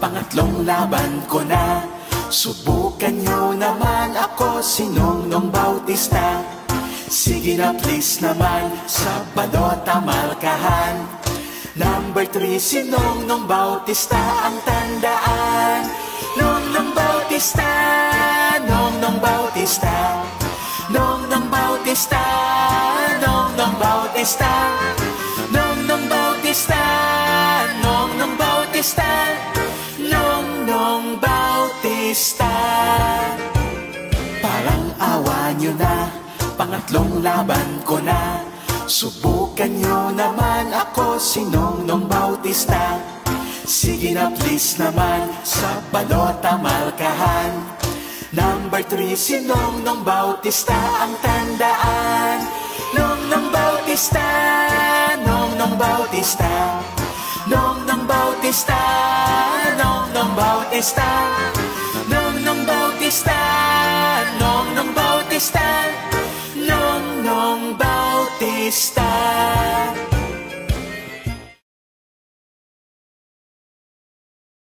pangatlong laban ko na. Subukan nyo naman ako, si Nongnong Bautista. Sige na please naman, sa balota markahan. Number 3 si Nongnong Bautista ang tandaan. Nongnong Bautista, Nongnong Bautista, Nongnong Bautista, Nongnong Bautista, Nongnong Bautista, Nongnong Bautista, Nongnong Bautista. Parang awa nyo na, pangatlong laban ko na. Subukan nyo naman ako, si Nongnong Bautista. Sige na please naman, sa balota markahan. Number 3 si Nongnong Bautista ang tandaan. Nongnong Bautista, Nongnong Bautista, Nongnong Bautista, Nongnong Bautista, Nongnong Bautista, Nongnong Bautista, Nongnong Bautista.